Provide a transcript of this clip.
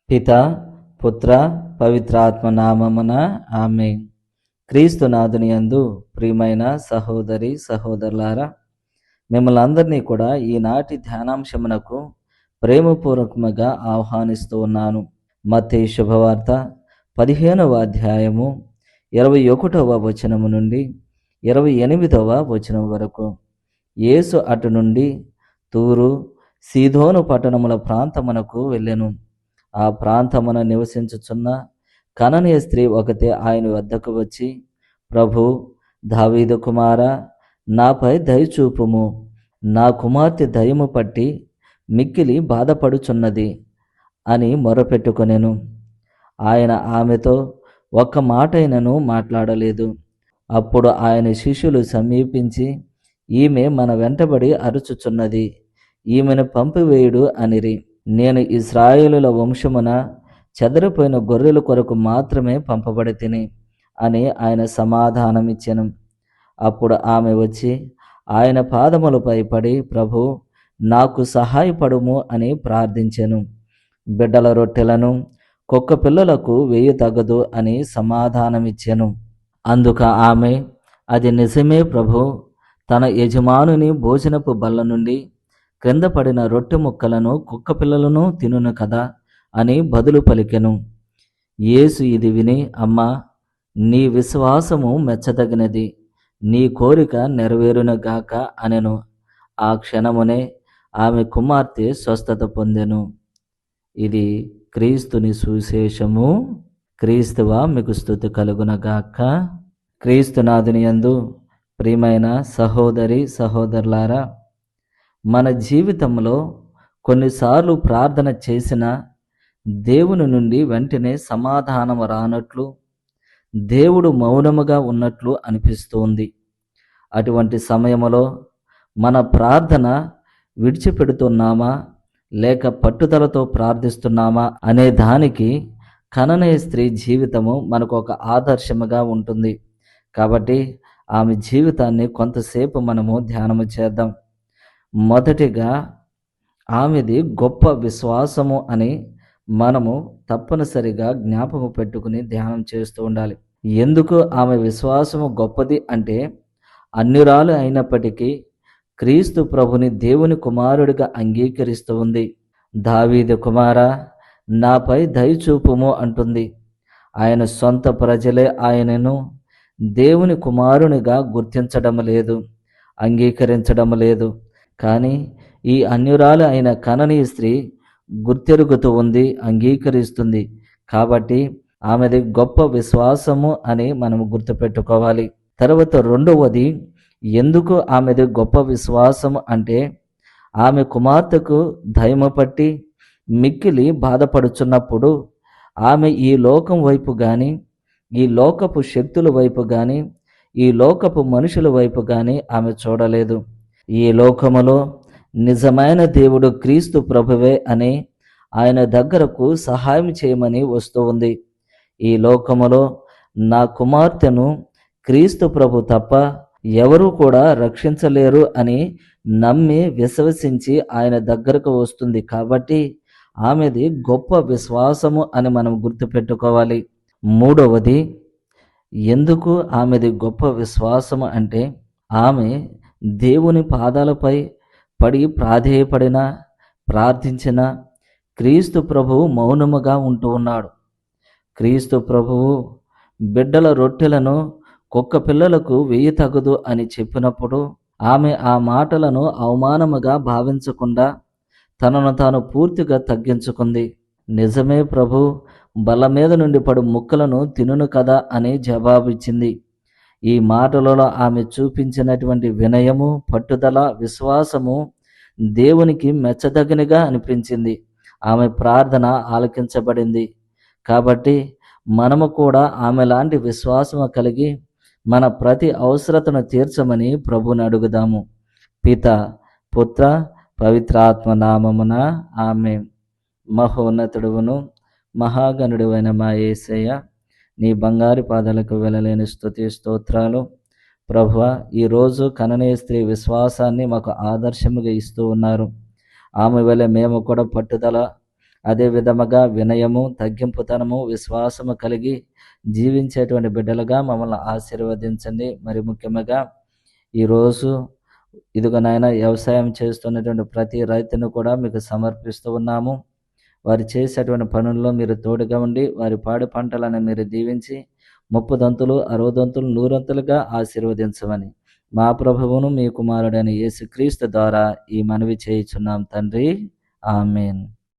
పిత పుత్ర పవిత్రాత్మ నామమున ఆమేన్. క్రీస్తునాథుని యందు ప్రియమైన సహోదరి సహోదరులారా, మిమ్మల్ని అందరినీ కూడా ఈనాటి ధ్యానాంశమునకు ప్రేమపూర్వకముగా ఆహ్వానిస్తూ ఉన్నాను. మత్తయి శుభవార్త 15వ అధ్యాయము 21వ వచనము నుండి 28వ వచనం వరకు. యేసు అటు నుండి తూరు సీదోను పట్టణముల ప్రాంతమునకు వెళ్ళెను. ఆ ప్రాంతమున నివసించుచున్న కననీయ స్త్రీ ఒకతే ఆయన వద్దకు వచ్చి, ప్రభు, దావీదు కుమారా, నాపై దయచూపుము, నా కుమార్తె దయ్యము పట్టి మిక్కిలి బాధపడుచున్నది అని మొరపెట్టుకొనెను. ఆయన ఆమెతో ఒక్క మాటైనను మాట్లాడలేదు. అప్పుడు ఆయన శిష్యులు సమీపించి, ఈమె మన వెంటబడి అరుచుచున్నది, ఈమెను పంపివేయుడు అనిరి. నేను ఇశ్రాయేలుల వంశమున చెదరిపోయిన గొర్రెల కొరకు మాత్రమే పంపబడి తిని అని ఆయన సమాధానమిచ్చెను. అప్పుడు ఆమె వచ్చి ఆయన పాదములపై పడి, ప్రభు, నాకు సహాయపడుము అని ప్రార్థించెను. బిడ్డల రొట్టెలను కుక్క పిల్లలకు వేయ తగదు అని సమాధానమిచ్చెను. అందుక ఆమె, అది నిజమే ప్రభు, తన యజమానుని భోజనపు బల్ల నుండి క్రింద పడిన రొట్టె ముక్కలను కుక్క పిల్లలను తినును కదా అని బదులు పలికెను. యేసు ఇది విని, అమ్మా, నీ విశ్వాసము మెచ్చదగినది, నీ కోరిక నెరవేరునుగాక అనెను. ఆ క్షణమునే ఆమె కుమార్తె స్వస్థత పొందెను. ఇది క్రీస్తుని సువిశేషము. క్రీస్తువా మీకు స్తుతి కలుగునగాక. క్రీస్తునాథుని యందు ప్రియమైన సహోదరి సహోదరులారా, మన జీవితంలో కొన్నిసార్లు ప్రార్థన చేసిన దేవుని నుండి వెంటనే సమాధానం రానట్లు, దేవుడు మౌనముగా ఉన్నట్లు అనిపిస్తుంది. అటువంటి సమయంలో మన ప్రార్థన విడిచిపెడుతున్నామా లేక పట్టుదలతో ప్రార్థిస్తున్నామా అనే దానికి కననీయ స్త్రీ జీవితము మనకు ఒక ఆదర్శముగా ఉంటుంది. కాబట్టి ఆమె జీవితాన్ని కొంతసేపు మనము ధ్యానము చేద్దాం. మొదటిగా ఆమెది గొప్ప విశ్వాసము అని మనము తప్పనిసరిగా జ్ఞాపకం పెట్టుకుని ధ్యానం చేస్తూ ఉండాలి. ఎందుకు ఆమె విశ్వాసము గొప్పది అంటే, అన్యురాలు అయినప్పటికీ క్రీస్తు ప్రభుని దేవుని కుమారుడిగా అంగీకరిస్తూ ఉంది. దావీదు కుమారా, నాపై దయచూపుము అంటుంది. ఆయన సొంత ప్రజలే ఆయనను దేవుని కుమారునిగా గుర్తించడం లేదు, అంగీకరించడం లేదు. కానీ ఈ అన్యురాలు అయిన కననీయ స్త్రీ గుర్తెరుగుతూ ఉంది, అంగీకరిస్తుంది. కాబట్టి ఆమెది గొప్ప విశ్వాసము అని మనం గుర్తుపెట్టుకోవాలి. తర్వాత రెండవది, ఎందుకు ఆమెది గొప్ప విశ్వాసము అంటే, ఆమె కుమార్తెకు దయ్యము పట్టి మిక్కిలి బాధపడుచున్నప్పుడు ఆమె ఈ లోకం వైపు కానీ, ఈ లోకపు శక్తుల వైపు కానీ, ఈ లోకపు మనుషుల వైపు కానీ ఆమె చూడలేదు. ఈ లోకములో నిజమైన దేవుడు క్రీస్తు ప్రభువే అని ఆయన దగ్గరకు సహాయం చేయమని వస్తూ ఉంది. ఈ లోకములో నా కుమార్తెను క్రీస్తు ప్రభు తప్ప ఎవరు కూడా రక్షించలేరు అని నమ్మి విశ్వసించి ఆయన దగ్గరకు వస్తుంది. కాబట్టి ఆమెది గొప్ప విశ్వాసము అని మనం గుర్తుపెట్టుకోవాలి. మూడవది, ఎందుకు ఆమెది గొప్ప విశ్వాసము అంటే, ఆమె దేవుని పాదాలపై పడి ప్రాధేయపడిన, ప్రార్థించిన క్రీస్తు ప్రభువు మౌనముగా ఉంటూ ఉన్నాడు. క్రీస్తు ప్రభువు బిడ్డల రొట్టెలను కుక్క పిల్లలకు వేయ తగదు అని చెప్పినప్పుడు ఆమె ఆ మాటలను అవమానముగా భావించకుండా తనను తాను పూర్తిగా తగ్గించుకుంది. నిజమే ప్రభు, బల్ల మీద నుండి పడు ముక్కలను తినును కదా అని జవాబిచ్చింది. ఈ మాటలలో ఆమె చూపించినటువంటి వినయము, పట్టుదల, విశ్వాసము దేవునికి మెచ్చదగినగా అనిపించింది. ఆమె ప్రార్థన ఆలకించబడింది. కాబట్టి మనము కూడా ఆమె లాంటి విశ్వాసము కలిగి మన ప్రతి అవసరతను తీర్చమని ప్రభుని అడుగుదాము. పిత పుత్ర పవిత్రాత్మ నామమున ఆమేన్. మహోన్నతుడును మహాగణుడువైన మా యేసయ్య, నీ బంగారు పాదాలకు వెళ్ళలేని స్తుతి స్తోత్రాలు. ప్రభువా, ఈరోజు కననీయ స్త్రీ విశ్వాసాన్ని మాకు ఆదర్శముగా ఇస్తూ ఉన్నారు. ఆమె వలె మేము కూడా పట్టుదల, అదే విధముగా వినయము, తగ్గింపుతనము, విశ్వాసము కలిగి జీవించేటువంటి బిడ్డలుగా మమ్మల్ని ఆశీర్వదించండి. మరి ముఖ్యంగా ఈరోజు ఇదిగో నాయన వ్యవసాయం చేస్తున్నటువంటి ప్రతి రైతును కూడా మీకు సమర్పిస్తూ ఉన్నాము. వారు చేసేటువంటి పనుల్లో మీరు తోడుగా ఉండి వారి పాడి పంటలను మీరు దీవించి 30 దంతులు 60 దంతులు 100 దంతులుగా ఆశీర్వదించమని మా ప్రభువును మీ కుమారుడైన యేసుక్రీస్తు ద్వారా ఈ మనవి చేయుచున్నాం తండ్రి. ఆమేన్.